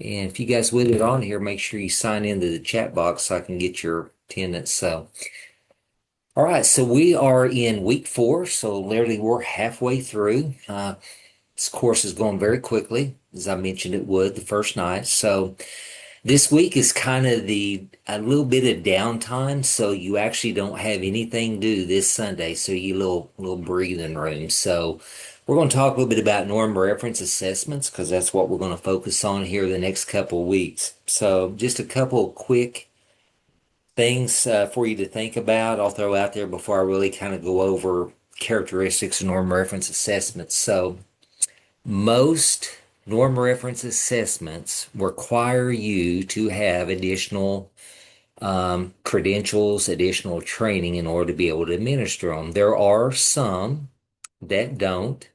And if you guys would get on here, make sure you sign into the chat box so I can get your attendance. All right, so we are in week 4, so literally we're halfway through. This course is going very quickly, as I mentioned it would the first night. So this week is kind of the a little bit of downtime, so you actually don't have anything to do this Sunday, so you little breathing room. So we're going to talk a little bit about norm reference assessments because that's what we're going to focus on here the next couple of weeks. So just a couple of quick things for you to think about. I'll throw out there before I really kind of go over characteristics of norm reference assessments. So most norm reference assessments require you to have additional credentials, additional training in order to be able to administer them. There are some that don't,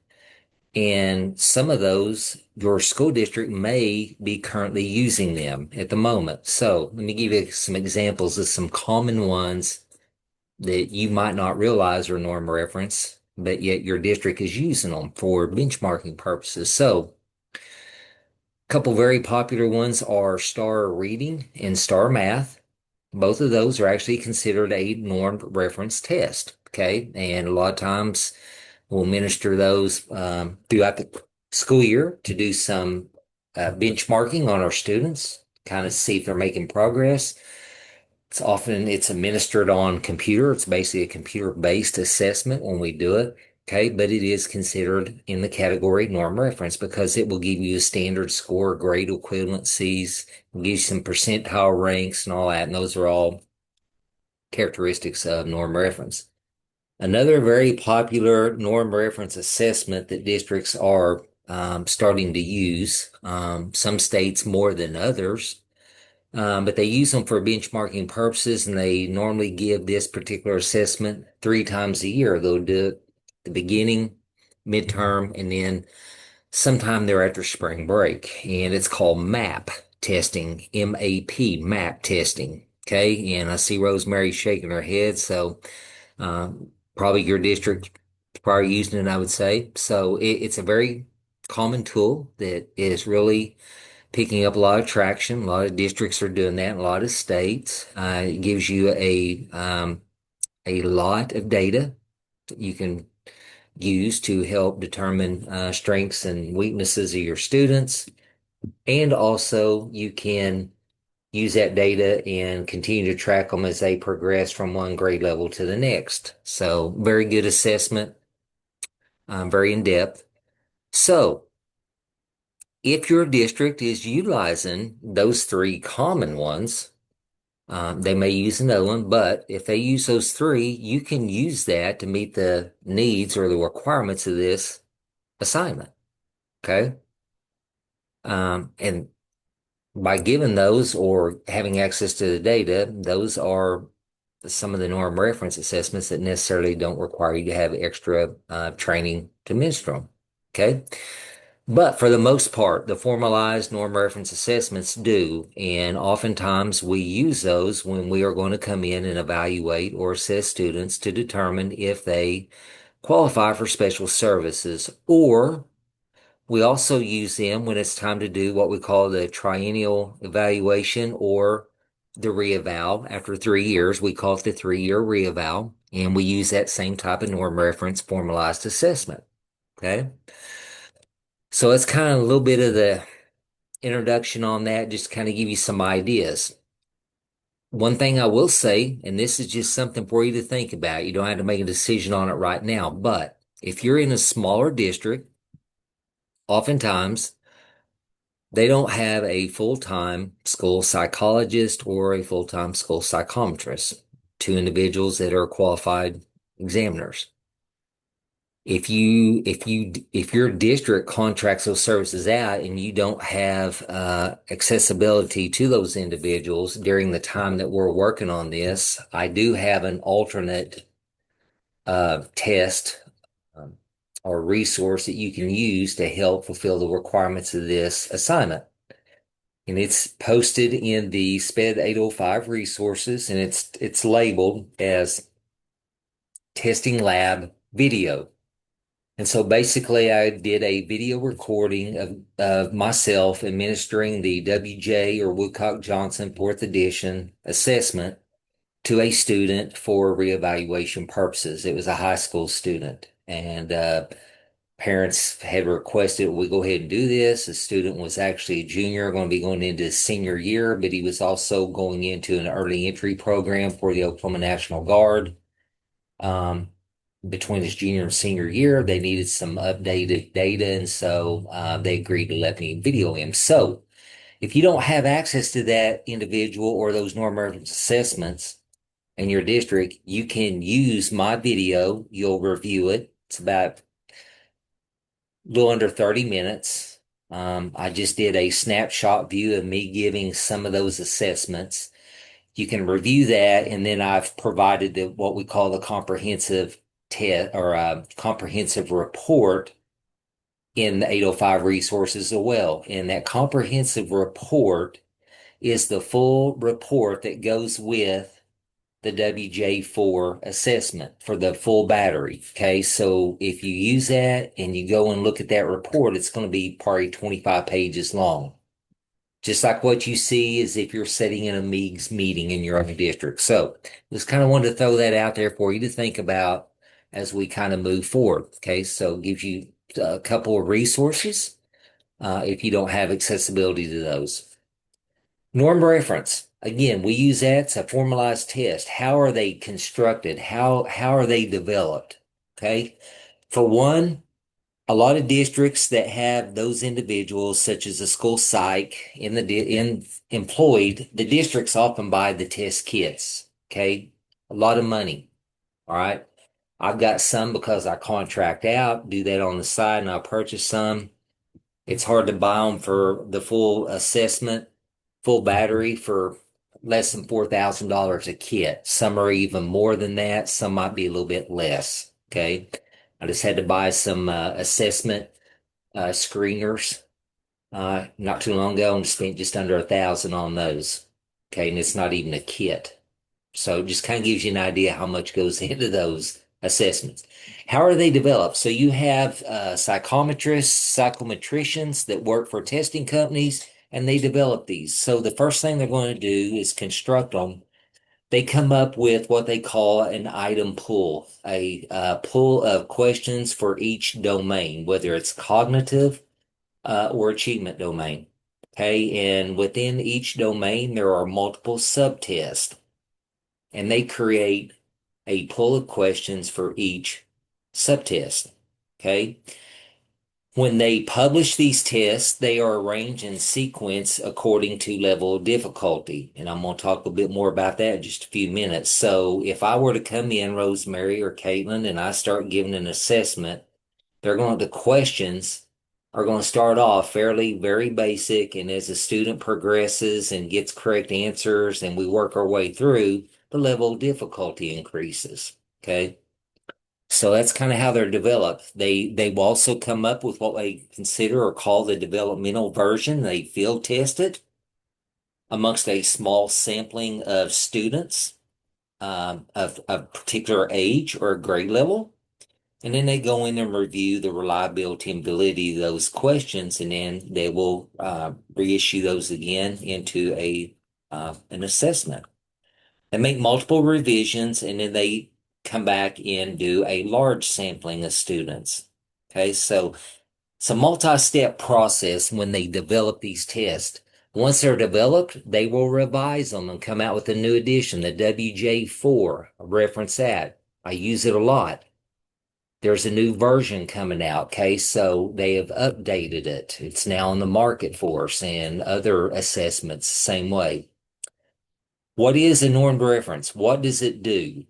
and some of those your school district may be currently using them at the moment. So let me give you some examples of some common ones that you might not realize are norm reference, but yet your district is using them for benchmarking purposes. So a couple very popular ones are star reading and star math. Both of those are actually considered a norm reference test. Okay. And a lot of times we'll administer those throughout the school year to do some benchmarking on our students, kind of see if they're making progress. It's administered on computer. It's basically a computer-based assessment when we do it. Okay, but it is considered in the category norm reference because it will give you a standard score, grade equivalencies, give you some percentile ranks and all that. And those are all characteristics of norm reference. Another very popular norm reference assessment that districts are starting to use, some states more than others, but they use them for benchmarking purposes, and they normally give this particular assessment 3 times a year. They'll do it the beginning, midterm, and then sometime there after spring break. And it's called MAP testing, MAP, MAP testing. Okay. And I see Rosemary shaking her head. So probably your district is probably using it, I would say. So it's a very common tool that is really picking up a lot of traction. A lot of districts are doing that. A lot of states. It gives you a lot of data that you can use to help determine strengths and weaknesses of your students. And also, you can use that data and continue to track them as they progress from one grade level to the next. So, very good assessment, very in depth. So, if your district is utilizing those 3 common ones, they may use another one, but if they use those 3, you can use that to meet the needs or the requirements of this assignment. Okay. And by giving those or having access to the data, those are some of the norm reference assessments that necessarily don't require you to have extra training to administer them. Okay. But for the most part, the formalized norm reference assessments do, and oftentimes we use those when we are going to come in and evaluate or assess students to determine if they qualify for special services, or we also use them when it's time to do what we call the triennial evaluation or the reeval. After 3 years, we call it the 3-year reeval, and we use that same type of norm reference formalized assessment. Okay. So it's kind of a little bit of the introduction on that, just kind of give you some ideas. One thing I will say, and this is just something for you to think about, you don't have to make a decision on it right now, but if you're in a smaller district, oftentimes they don't have a full-time school psychologist or a full-time school psychometrist, 2 individuals that are qualified examiners. If your district contracts those services out and you don't have accessibility to those individuals during the time that we're working on this, I do have an alternate test um, or resource that you can use to help fulfill the requirements of this assignment. And it's posted in the SPED 805 resources, and it's labeled as testing lab video. And so basically, I did a video recording of myself administering the WJ or Woodcock Johnson fourth edition assessment to a student for reevaluation purposes. It was a high school student, and parents had requested we go ahead and do this. The student was actually a junior, going to be going into his senior year, but he was also going into an early entry program for the Oklahoma National Guard. Um, Between his junior and senior year, they needed some updated data, and so they agreed to let me video him. So if you don't have access to that individual or those norm reference assessments in your district, you can use my video. You'll review it. It's about a little under 30 minutes. I just did a snapshot view of me giving some of those assessments. You can review that, and then I've provided what we call the comprehensive test or comprehensive report in the 805 resources as well. And that comprehensive report is the full report that goes with the WJ4 assessment for the full battery. Okay, so if you use that and you go and look at that report, it's going to be probably 25 pages long. Just like what you see is if you're sitting in a MEAGS meeting in your own district. So just kind of wanted to throw that out there for you to think about as we kind of move forward. Okay, so it gives you a couple of resources if you don't have accessibility to those. Norm reference. Again, we use that. It's a formalized test. How are they constructed? How are they developed? Okay. For one, a lot of districts that have those individuals, such as a school psych in employed, the districts often buy the test kits. Okay. A lot of money. All right. I've got some because I contract out, do that on the side, and I'll purchase some. It's hard to buy them for the full assessment, full battery for less than $4,000 a kit. Some are even more than that. Some might be a little bit less. Okay. I just had to buy some assessment screeners not too long ago and spent just under 1,000 on those. Okay. And it's not even a kit. So it just kind of gives you an idea how much goes into those assessments. How are they developed? So you have psychometrists, psychometricians that work for testing companies, and they develop these. So the first thing they're going to do is construct them. They come up with what they call an item pool, a pool of questions for each domain, whether it's cognitive or achievement domain. Okay, and within each domain, there are multiple subtests and they create a pool of questions for each subtest. Okay. When they publish these tests, they are arranged in sequence according to level of difficulty. And I'm going to talk a bit more about that in just a few minutes. So if I were to come in, Rosemary or Caitlin, and I start giving an assessment, the questions are going to start off fairly very basic. And as the student progresses and gets correct answers and we work our way through, the level of difficulty increases. Okay. So that's kind of how they're developed. They will also come up with what they consider or call the developmental version. They field test it amongst a small sampling of students of a particular age or grade level. And then they go in and review the reliability and validity of those questions, and then they will reissue those again into an assessment. They make multiple revisions, and then they come back and do a large sampling of students. Okay, so it's a multi-step process when they develop these tests. Once they're developed, they will revise them and come out with a new edition, the WJ4. I reference that. I use it a lot. There's a new version coming out. Okay, so they have updated it. It's now in the market for us and other assessments, same way. What is a normed reference? What does it do?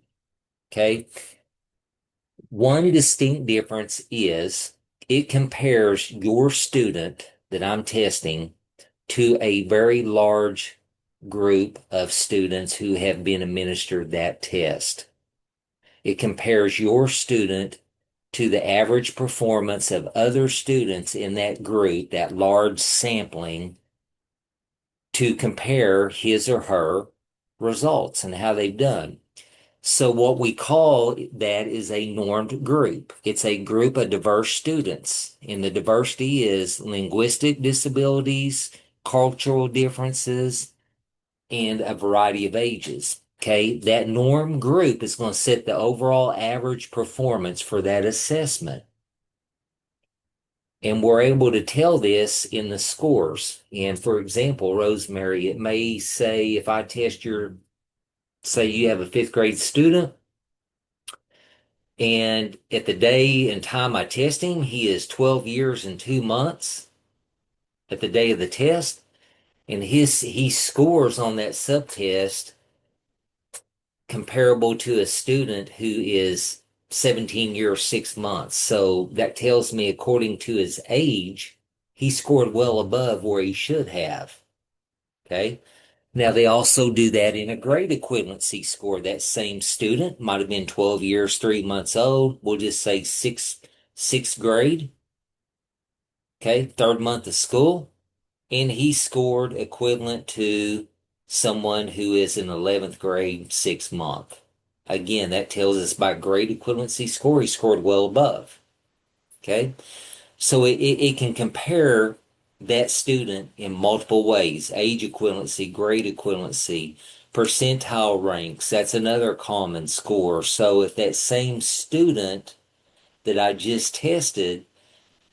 Okay. One distinct difference is it compares your student that I'm testing to a very large group of students who have been administered that test. It compares your student to the average performance of other students in that group, that large sampling, to compare his or her results and how they've done. So what we call that is a normed group. It's a group of diverse students, and the diversity is linguistic disabilities, cultural differences, and a variety of ages. Okay, that norm group is going to set the overall average performance for that assessment. And we're able to tell this in the scores. And for example, Rosemary, it may say if I test say you have a fifth grade student, and at the day and time I test him, he is 12 years and 2 months at the day of the test. And he scores on that subtest comparable to a student who is 17 years, 6 months. So that tells me, according to his age, he scored well above where he should have. Okay. Now, they also do that in a grade equivalency score. That same student might have been 12 years, 3 months old. We'll just say sixth grade. Okay. Third month of school. And he scored equivalent to someone who is in 11th grade, 6 month. Again, that tells us by grade equivalency score, he scored well above. Okay. So it can compare that student in multiple ways: age equivalency, grade equivalency, percentile ranks. That's another common score. So if that same student that I just tested,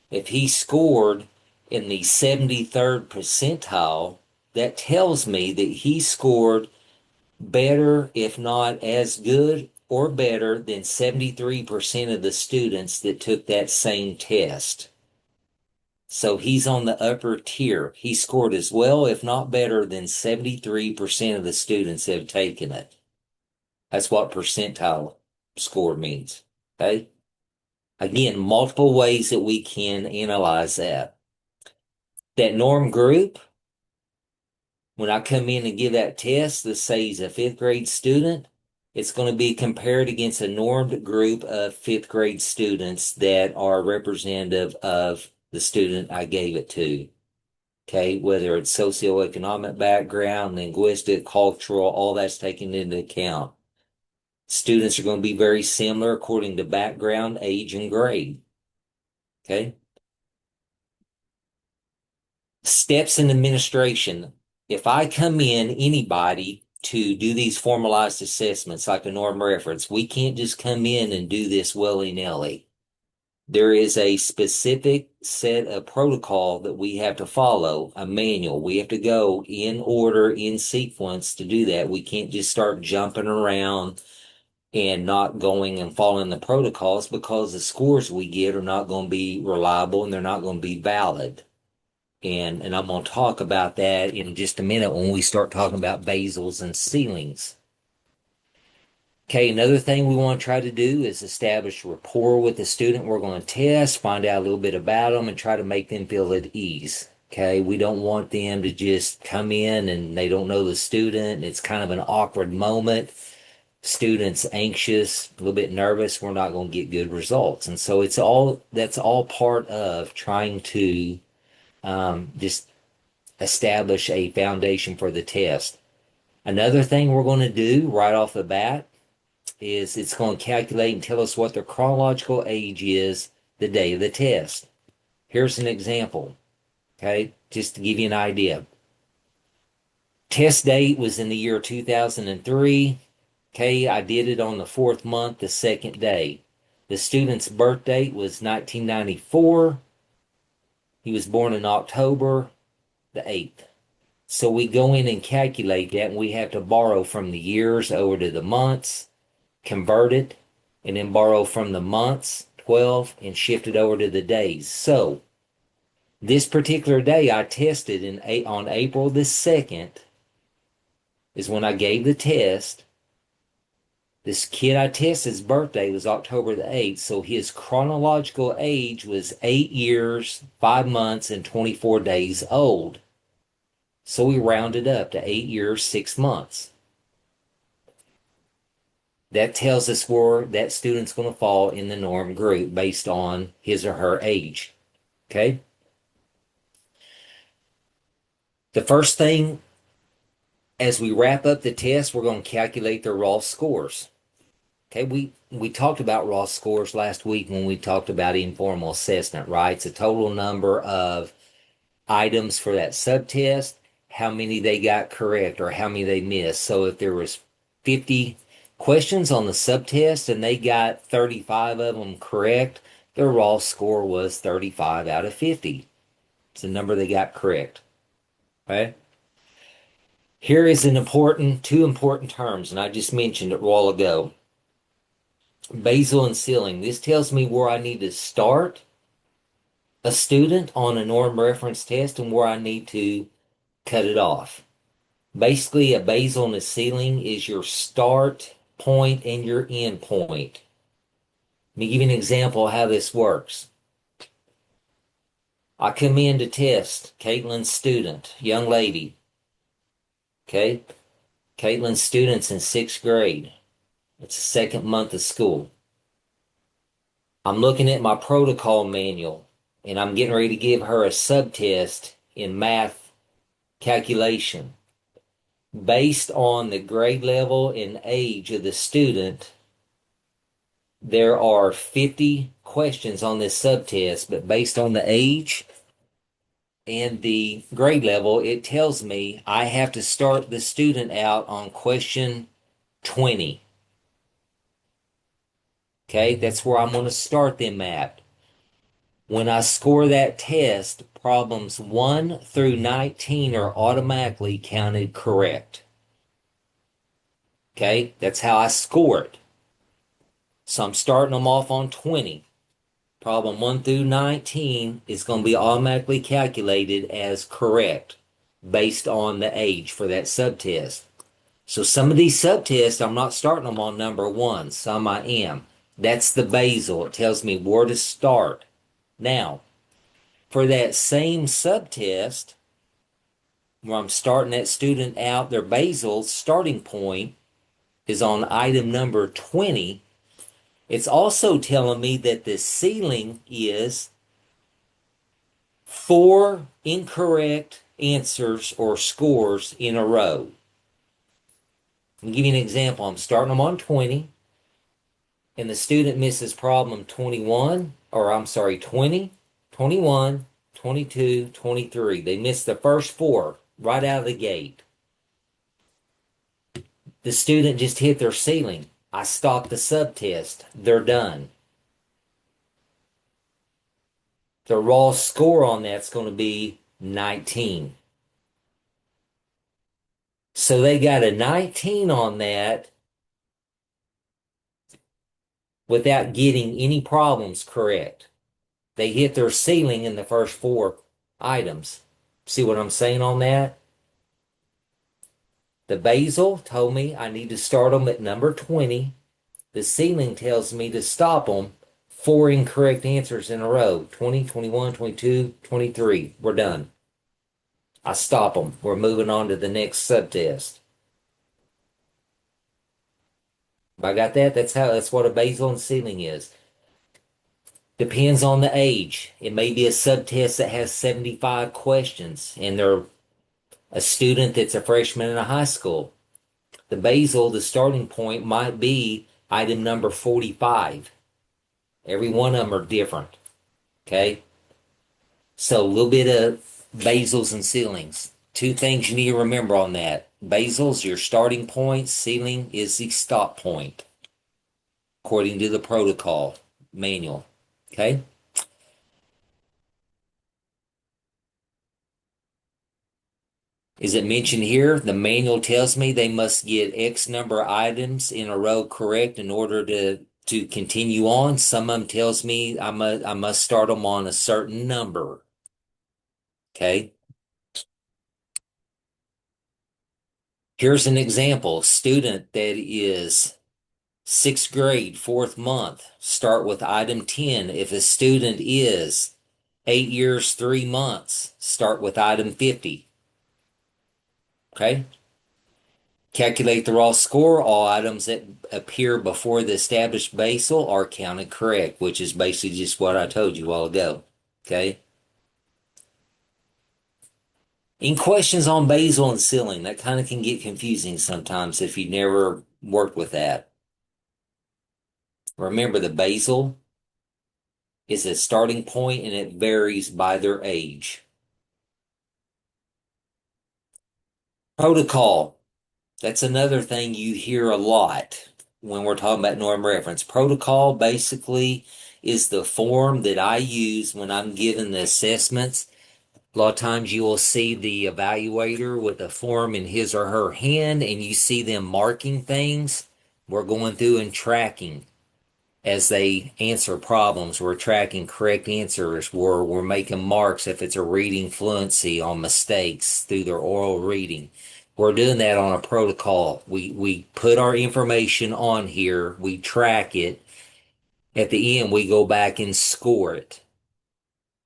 if he scored in the 73rd percentile, that tells me that he scored better, if not as good or better than 73% of the students that took that same test. So he's on the upper tier. He scored as well, if not better, than 73% of the students that have taken it. That's what percentile score means. Okay. Again, multiple ways that we can analyze that. That norm group, when I come in and give that test, let's say he's a fifth grade student, it's going to be compared against a normed group of fifth grade students that are representative of the student I gave it to. Okay, whether it's socioeconomic background, linguistic, cultural, all that's taken into account. Students are going to be very similar according to background, age, and grade. Okay. Steps in administration. If I come in, anybody, to do these formalized assessments like a norm reference, we can't just come in and do this willy-nilly. There is a specific set of protocol that we have to follow, a manual. We have to go in order, in sequence to do that. We can't just start jumping around and not going and following the protocols, because the scores we get are not going to be reliable and they're not going to be valid. And I'm going to talk about that in just a minute when we start talking about basals and ceilings. Okay, another thing we want to try to do is establish rapport with the student we're going to test, find out a little bit about them, and try to make them feel at ease. Okay, we don't want them to just come in and they don't know the student. It's kind of an awkward moment. Students anxious, a little bit nervous. We're not going to get good results. And so that's all part of trying to just establish a foundation for the test. Another thing we're going to do right off the bat is it's going to calculate and tell us what their chronological age is the day of the test. Here's an example, okay, just to give you an idea. Test date was in the year 2003. Okay, I did it on the fourth month, the second day. The student's birth date was 1994. He was born in October the 8th. So we go in and calculate that, and we have to borrow from the years over to the months, convert it, and then borrow from the months, 12, and shift it over to the days. So this particular day I tested on April the 2nd is when I gave the test. This kid I tested's birthday was October the 8th, so his chronological age was 8 years, 5 months, and 24 days old. So we rounded up to 8 years, 6 months. That tells us where that student's going to fall in the norm group based on his or her age. Okay? The first thing, as we wrap up the test, we're going to calculate their raw scores. Okay, we talked about raw scores last week when we talked about informal assessment, right? It's a total number of items for that subtest, how many they got correct or how many they missed. So if there was 50 questions on the subtest and they got 35 of them correct, their raw score was 35 out of 50. It's the number they got correct. Okay. Here is two important terms, and I just mentioned it a while ago. Basal and ceiling. This tells me where I need to start a student on a norm reference test and where I need to cut it off. Basically, a basal and a ceiling is your start point and your end point. Let me give you an example of how this works. I come in to test Caitlin's student, young lady. Okay? Caitlin's student's in sixth grade. It's the second month of school. I'm looking at my protocol manual and I'm getting ready to give her a subtest in math calculation. Based on the grade level and age of the student, there are 50 questions on this subtest, but based on the age and the grade level, it tells me I have to start the student out on question 20. Okay, that's where I'm going to start them at. When I score that test, problems 1 through 19 are automatically counted correct. Okay, that's how I score it. So I'm starting them off on 20. Problem 1 through 19 is going to be automatically calculated as correct based on the age for that subtest. So some of these subtests, I'm not starting them on number 1. Some I am. That's the basal. It tells me where to start. Now, for that same subtest, where I'm starting that student out, their basal starting point is on item number 20. It's also telling me that the ceiling is 4 incorrect answers or scores in a row. I'll give you an example. I'm starting them on 20, and the student misses problem 21, or I'm sorry, 20, 21, 22, 23. They miss the first 4 right out of the gate. The student just hit their ceiling. I stop the subtest. They're done. The raw score on that's going to be 19. So they got a 19 on that without getting any problems correct. They hit their ceiling in the first 4 items. See what I'm saying on that? The basal told me I need to start them at number 20. The ceiling tells me to stop them 4 incorrect answers in a row. 20, 21, 22, 23. We're done. I stop them. We're moving on to the next subtest. I got that? That's what a basal and ceiling is. Depends on the age. It may be a subtest that has 75 questions and they're a student that's a freshman in a high school. The basal, the starting point might be item number 45. Every one of them are different. Okay? So a little bit of basals and ceilings. 2 things you need to remember on that. Basal's your starting point. Ceiling is the stop point, according to the protocol manual. Okay? Is it mentioned here? The manual tells me they must get X number of items in a row correct in order to continue on. Some of them tells me I must start them on a certain number. Okay. Here's an example. Student that is sixth grade, 4th month. Start with item 10. If a student is 8 years, 3 months, start with item 50. Okay. Calculate the raw score. All items that appear before the established basal are counted correct, which is basically just what I told you a while ago. Okay. In questions on basal and ceiling, that kind of can get confusing sometimes if you've never worked with that. Remember, the basal is a starting point and it varies by their age. Protocol. That's another thing you hear a lot when we're talking about norm reference. Protocol basically is the form that I use when I'm giving the assessments. A lot of times you will see the evaluator with a form in his or her hand and you see them marking things. We're going through and tracking as they answer problems. We're tracking correct answers. We're making marks if it's a reading fluency on mistakes through their oral reading. We're doing that on a protocol. We put our information on here, we track it. At the end, we go back and score it.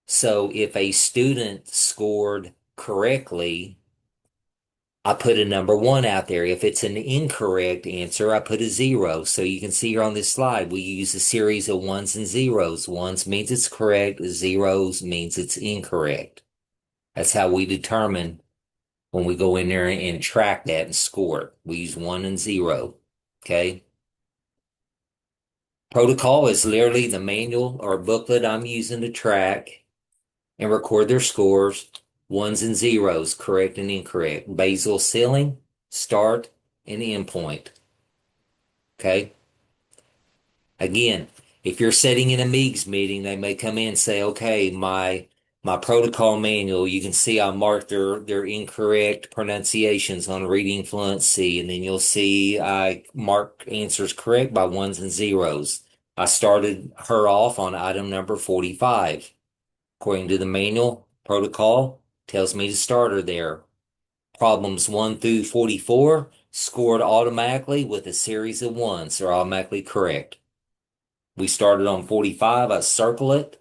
So if a student scored correctly, I put a number one out there. If it's an incorrect answer, I put a zero. So you can see here on this slide, we use a series of ones and zeros. Ones means it's correct, zeros means it's incorrect. That's how we determine when we go in there and track that and score it. We use one and zero. Okay. Protocol is literally the manual or booklet I'm using to track and record their scores, ones and zeros, correct and incorrect. Basal ceiling, start, and end point. Okay. Again, if you're sitting in a MEGS meeting, they may come in and say, okay, my protocol manual, you can see I marked their incorrect pronunciations on reading fluency, and then you'll see I mark answers correct by ones and zeros. I started her off on item number 45. According to the manual, protocol tells me to start her there. Problems 1 through 44 scored automatically with a series of ones. They're automatically correct. We started on 45. I circle it.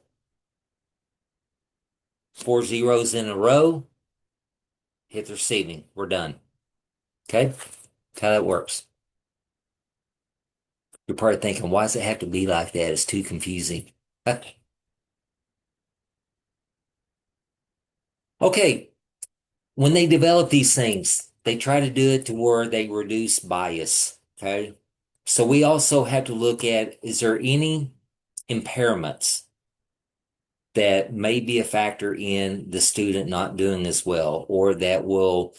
4 zeros in a row. Hit the receiving. We're done. Okay? That's how that works. You're probably thinking, why does it have to be like that? It's too confusing. Okay. When they develop these things, they try to do it to where they reduce bias. Okay. So we also have to look at, is there any impairments that may be a factor in the student not doing as well, or that will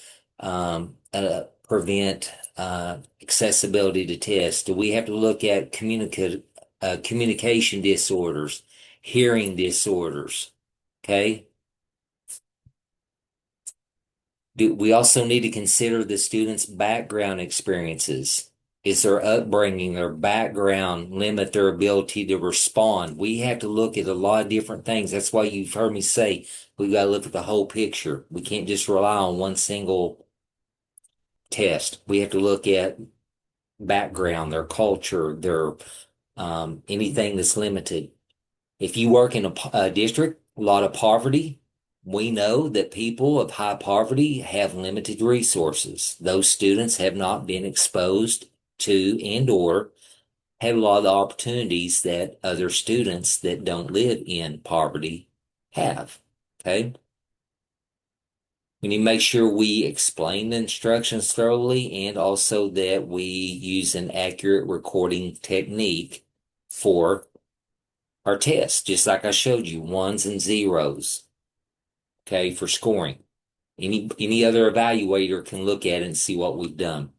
prevent accessibility to tests? Do we have to look at communication disorders, hearing disorders? Okay. We also need to consider the student's background experiences. Is their upbringing, their background limit their ability to respond? We have to look at a lot of different things. That's why you've heard me say we've got to look at the whole picture. We can't just rely on one single test. We have to look at background, their culture, their anything that's limited. If you work in a district, a lot of poverty, we know that people of high poverty have limited resources. Those students have not been exposed to and or have a lot of the opportunities that other students that don't live in poverty have. Okay. We need to make sure we explain the instructions thoroughly and also that we use an accurate recording technique for our test, just like I showed you, ones and zeros, okay, for scoring. Any other evaluator can look at it and see what we've done.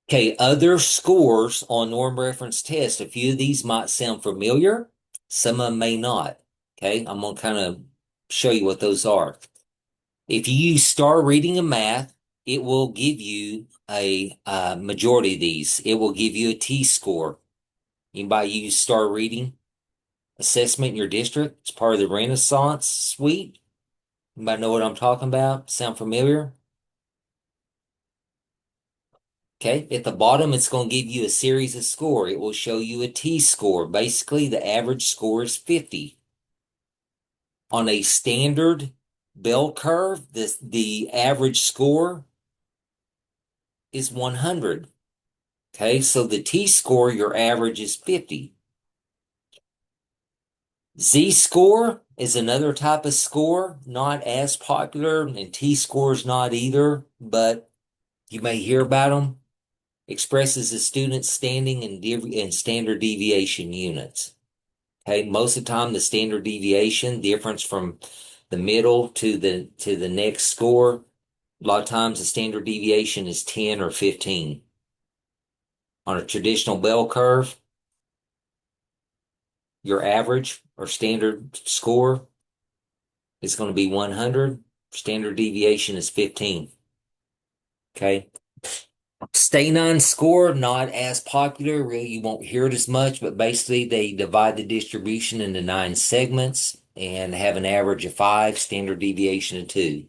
Okay, other scores on norm reference test. A few of these might sound familiar, some of them may not. Okay, I'm going to kind of show you what those are. If you use star reading and math, it will give you a majority of these. It will give you a T score. Anybody use star reading assessment in your district? It's part of the Renaissance suite. Anybody know what I'm talking about? Sound familiar? Okay, at the bottom, it's going to give you a series of score. It will show you a T score. Basically, the average score is 50. On a standard bell curve, the average score is 100. Okay, so the T score, your average is 50. Z score is another type of score, not as popular, and T score is not either, but you may hear about them. expresses the student's standing and standard deviation units. Okay, most of the time the standard deviation difference from the middle to the next score, a lot of times the standard deviation is 10 or 15. On a traditional bell curve, your average or standard score is going to be 100. Standard deviation is 15. Okay. Stay nine score, not as popular. Really, you won't hear it as much, but basically they divide the distribution into 9 segments and have an average of 5, standard deviation of 2.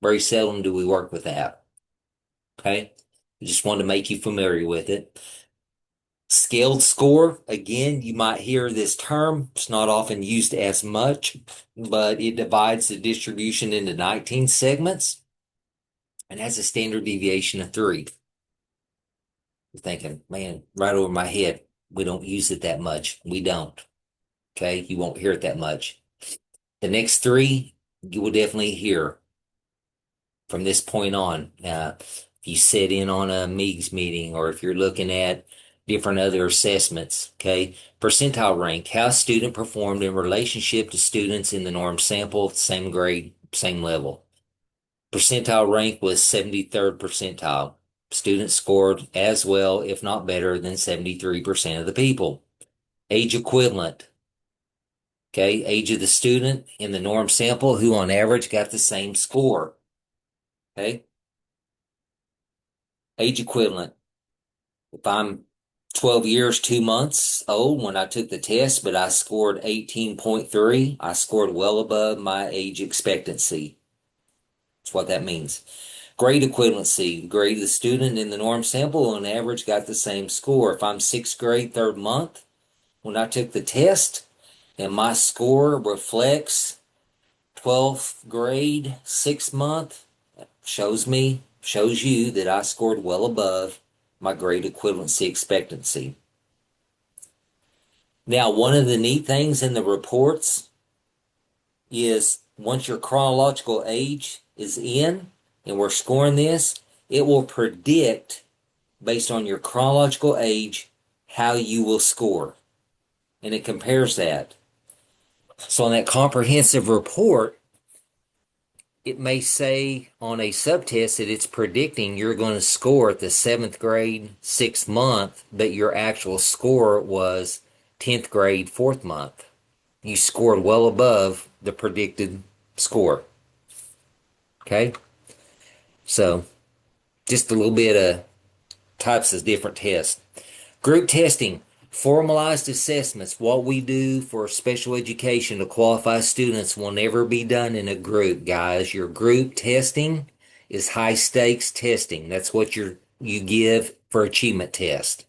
Very seldom do we work with that. Okay. I just wanted to make you familiar with it. Scaled score, again, you might hear this term. It's not often used as much, but it divides the distribution into 19 segments and has a standard deviation of 3. You're thinking, man, right over my head. We don't use it that much. We don't. Okay. You won't hear it that much. The next 3, you will definitely hear from this point on. If you sit in on a MEGS meeting or if you're looking at different other assessments, okay. Percentile rank, how a student performed in relationship to students in the norm sample, same grade, same level. Percentile rank was 73rd percentile. Students scored as well, if not better, than 73% of the people. Age equivalent. Okay, age of the student in the norm sample who on average got the same score. Okay, age equivalent. If I'm 12 years, 2 months old when I took the test, but I scored 18.3, I scored well above my age expectancy. That's what that means. Grade equivalency, grade of the student in the norm sample on average got the same score. If I'm 6th grade, 3rd month, when I took the test, and my score reflects 12th grade, 6th month, shows you that I scored well above my grade equivalency expectancy. Now, one of the neat things in the reports is once your chronological age is in and we're scoring this, it will predict based on your chronological age how you will score. And it compares that. So on that comprehensive report, it may say on a subtest that it's predicting you're going to score at the 7th grade, 6th month, but your actual score was 10th grade, 4th month. You scored well above the predicted score. Okay? So, just a little bit of types of different tests. Group testing, formalized assessments. What we do for special education to qualify students will never be done in a group, guys. Your group testing is high stakes testing. That's what you give for achievement test.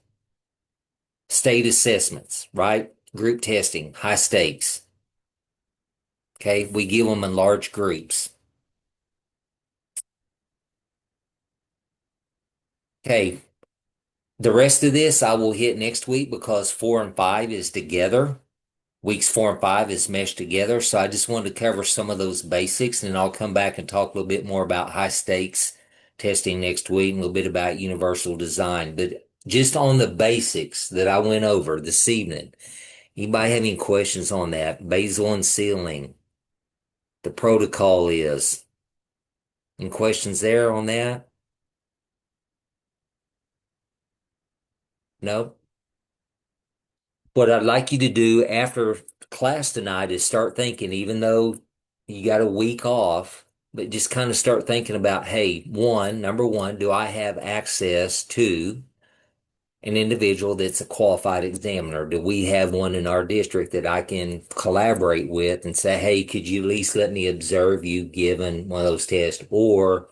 State assessments, right? Group testing, high stakes. Okay, we give them in large groups. Okay, the rest of this I will hit next week because 4 and 5 is together. Weeks 4 and 5 is meshed together. So I just wanted to cover some of those basics, and then I'll come back and talk a little bit more about high stakes testing next week and a little bit about universal design. But just on the basics that I went over this evening, anybody have any questions on that? Basal and ceiling, the protocol is. Any questions there on that? No? What I'd like you to do after class tonight is start thinking, even though you got a week off, but just kind of start thinking about, hey, number one, do I have access to an individual that's a qualified examiner? Do we have one in our district that I can collaborate with and say, hey, could you at least let me observe you given one of those tests? Or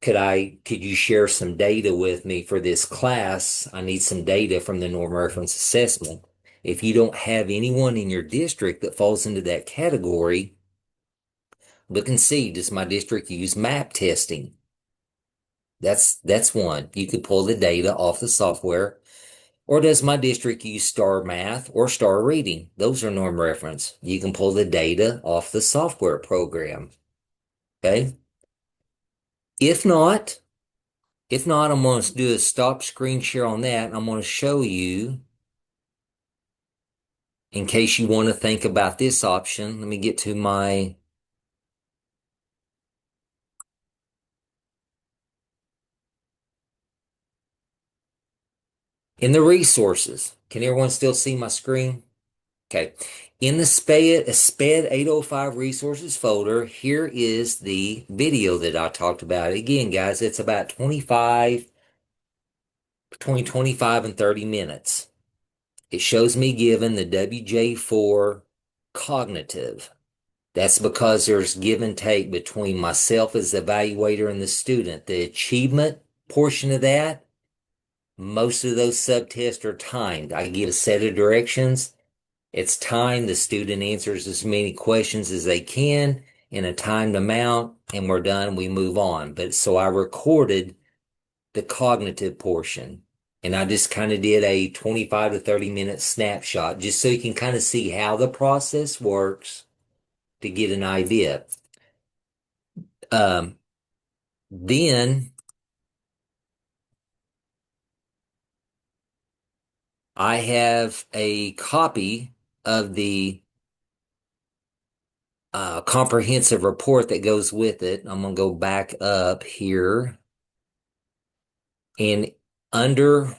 could you share some data with me for this class? I need some data from the norm reference assessment. If you don't have anyone in your district that falls into that category, look and see, does my district use map testing? That's one. You could pull the data off the software. Or does my district use star math or star reading? Those are norm reference. You can pull the data off the software program. Okay. If not, If not, I'm going to do a stop screen share on that. And I'm going to show you, in case you want to think about this option. Let me get to my, in the resources. Can everyone still see my screen? Okay. In the SPED 805 resources folder, here is the video that I talked about. Again, guys, it's about between 25 and 30 minutes. It shows me given the WJ4 cognitive. That's because there's give and take between myself as the evaluator and the student. The achievement portion of that, most of those subtests are timed. I give a set of directions. It's timed. The student answers as many questions as they can in a timed amount, and we're done. We move on. But so I recorded the cognitive portion, and I just kind of did a 25 to 30-minute snapshot just so you can kind of see how the process works to get an idea. Um, then I have a copy of the comprehensive report that goes with it. I'm going to go back up here, and under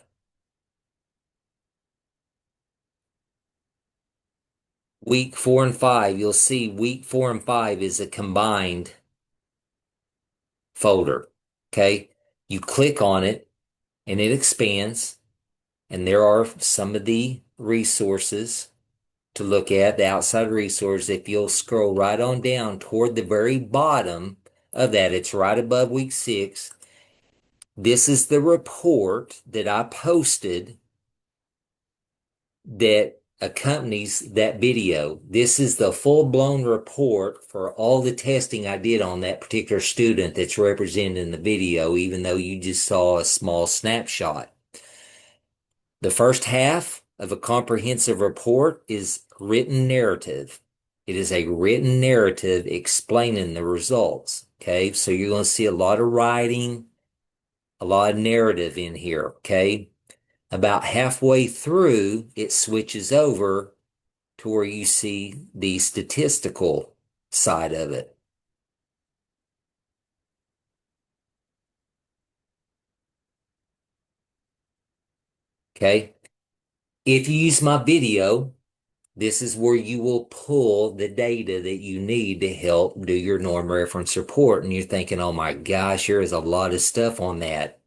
week 4 and 5, you'll see week 4 and 5 is a combined folder. Okay. You click on it and it expands, and there are some of the resources to look at, the outside resource. If you'll scroll right on down toward the very bottom of that, it's right above week 6. This is the report that I posted that accompanies that video. This is the full-blown report for all the testing I did on that particular student that's represented in the video, even though you just saw a small snapshot. The first half of a comprehensive report is written narrative. It is a written narrative explaining the results. Okay, so you're going to see a lot of writing, a lot of narrative in here. Okay, about halfway through, it switches over to where you see the statistical side of it. Okay, if you use my video, this is where you will pull the data that you need to help do your norm reference report. And you're thinking, oh my gosh, there is a lot of stuff on that.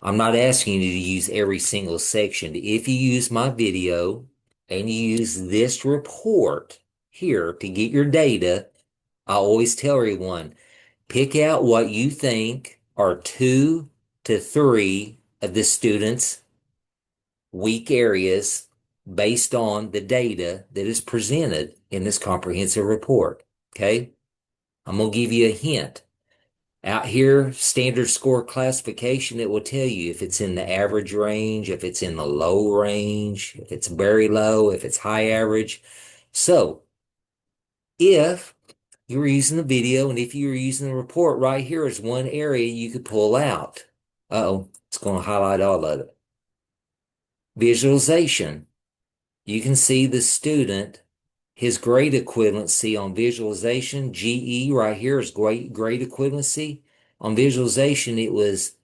I'm not asking you to use every single section. If you use my video and you use this report here to get your data, I always tell everyone, pick out what you think are 2 to 3 of the students' weak areas based on the data that is presented in this comprehensive report. Okay. I'm going to give you a hint. Out here, standard score classification, it will tell you if it's in the average range, if it's in the low range, if it's very low, if it's high average. So if you were using the video and if you were using the report, right here is one area you could pull out. Uh-oh, it's going to highlight all of it. Visualization. You can see the student, his grade equivalency on visualization, GE right here is grade equivalency. On visualization, it was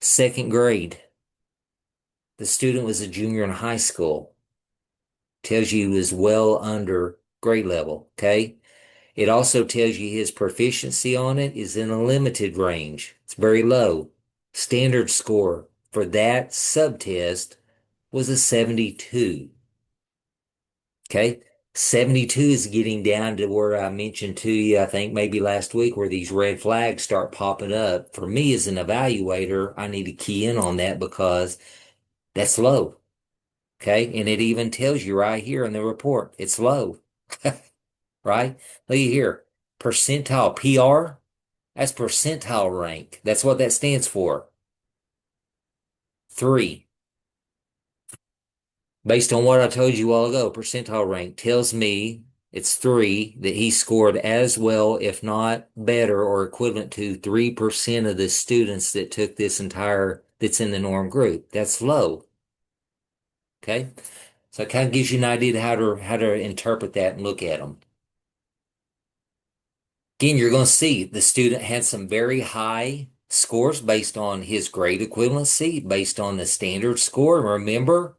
2nd grade. The student was a junior in high school. Tells you he was well under grade level, okay? It also tells you his proficiency on it is in a limited range. It's very low. Standard score for that subtest was a 72. Okay. 72 is getting down to where I mentioned to you, I think maybe last week, where these red flags start popping up. For me as an evaluator, I need to key in on that because that's low. Okay. And it even tells you right here in the report, it's low. Right? Look here. Percentile PR, that's percentile rank. That's what that stands for. 3. Based on what I told you a while ago, percentile rank tells me It's 3, that he scored as well, if not better or equivalent to 3% of the students that took that's in the norm group. That's low. Okay. So it kind of gives you an idea of how to interpret that and look at them. Again, you're going to see the student had some very high scores based on his grade equivalency, based on the standard score. Remember,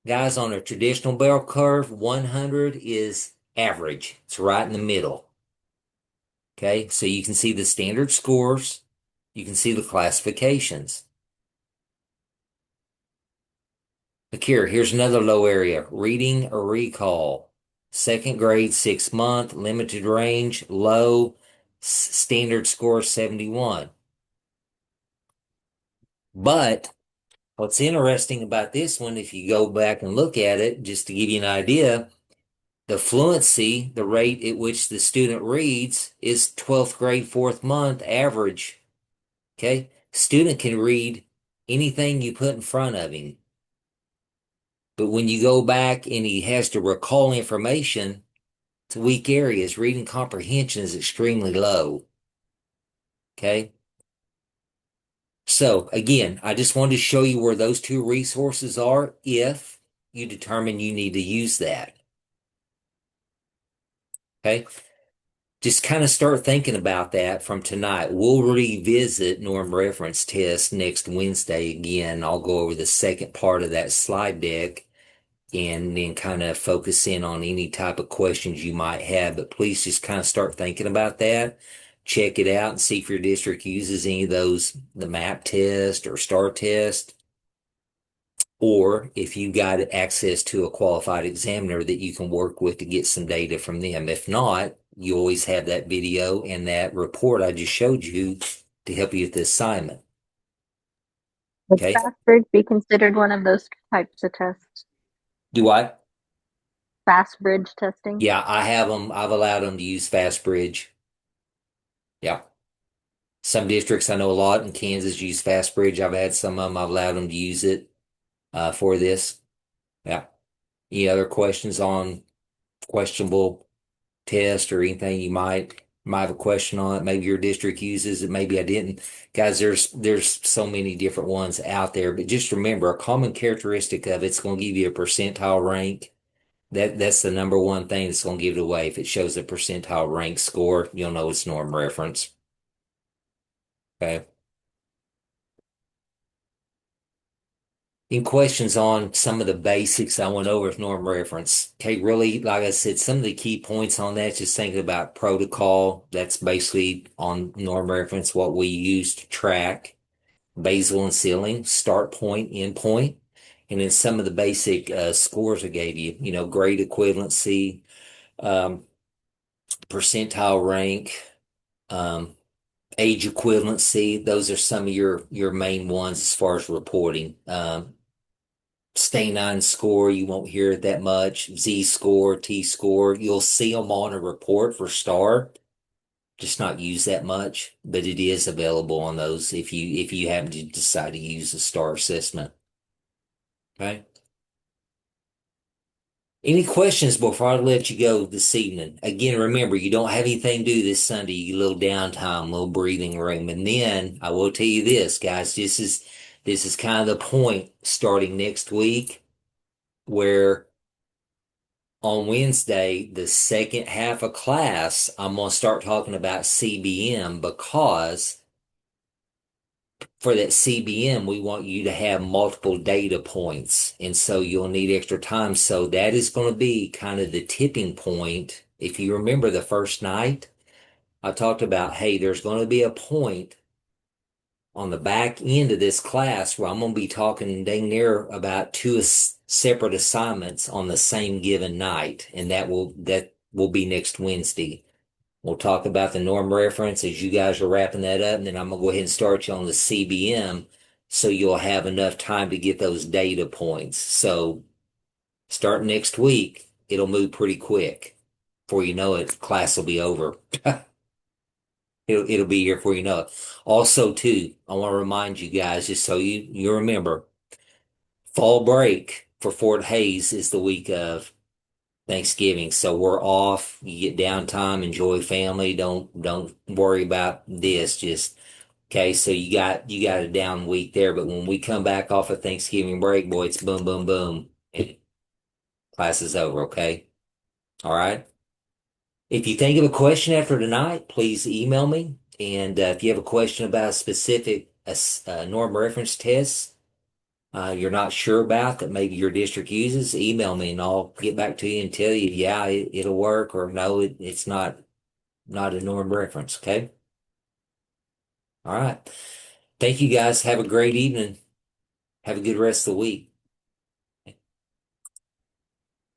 guys, on a traditional bell curve, 100 is average. It's right in the middle. Okay, so you can see the standard scores, you can see the classifications. Look here, here's another low area, reading or recall. Second grade, 6 month, limited range, low, standard score 71. But what's interesting about this one, if you go back and look at it, just to give you an idea, the fluency, the rate at which the student reads, is 12th grade, 4th month average. Okay? Student can read anything you put in front of him. But when you go back and he has to recall information, it's a weak area. His reading comprehension is extremely low. Okay? So again, I just wanted to show you where those two resources are if you determine you need to use that. Okay? Just kind of start thinking about that from tonight. We'll revisit norm reference test next Wednesday again. I'll go over the second part of that slide deck and then kind of focus in on any type of questions you might have. But please just kind of start thinking about that. Check it out and see if your district uses any of those, the MAP test or STAR test, or if you got access to a qualified examiner that you can work with to get some data from them. If not, you always have that video and that report I just showed you to help you with the assignment. Would Okay. fast bridge be considered one of those types of tests? Do I? Fast bridge testing? Yeah, I have them. I've allowed them to use FastBridge. Yeah. Some districts I know a lot in Kansas use FastBridge. I've had some of them. I've allowed them to use it for this. Yeah. Any other questions on questionable test or anything you might have a question on it? Maybe your district uses it. Maybe I didn't. Guys, there's so many different ones out there. But just remember, a common characteristic of it's going to give you a percentile rank. That's the number one thing that's going to give it away. If it shows a percentile rank score, you'll know it's norm reference. Okay. Any questions on some of the basics I went over with norm reference? Okay, really, like I said, some of the key points on that, just thinking about protocol. That's basically on norm reference, what we use to track basal and ceiling, start point, end point. And then some of the basic scores I gave you, grade equivalency, um, percentile rank, um, age equivalency. Those are some of your main ones as far as reporting. Stay 9 score, you won't hear it that much. Z score, T score, you'll see them on a report for STAR, just not used that much, but it is available on those if you happen to decide to use the STAR assessment. Okay. Any questions before I let you go this evening? Again, remember, you don't have anything to do this Sunday. You little downtime, little breathing room. And then I will tell you this, guys, this is kind of the point starting next week where on Wednesday, the second half of class, I'm going to start talking about CBM because for that CBM, we want you to have multiple data points. And so you'll need extra time. So that is going to be kind of the tipping point. If you remember the first night, I talked about, hey, there's going to be a point on the back end of this class where I'm going to be talking dang near about two separate assignments on the same given night. And that will be next Wednesday. We'll talk about the norm reference as you guys are wrapping that up, and then I'm gonna go ahead and start you on the CBM so you'll have enough time to get those data points. So start next week, it'll move pretty quick. Before you know it, class will be over. It'll be here before you know it. Also, too, I want to remind you guys, just so you remember, fall break for Fort Hays is the week of Thanksgiving. So we're off. You get downtime, enjoy family. Don't worry about this. Just okay. So you got a down week there, but when we come back off of Thanksgiving break, boy, it's boom, boom, boom, and class is over. Okay. All right. If you think of a question after tonight, please email me. And if you have a question about a specific norm reference test you're not sure about that maybe your district uses, email me and I'll get back to you and tell you, yeah, it'll work, or no, it's not a norm reference. Okay. All right. Thank you guys. Have a great evening. Have a good rest of the week.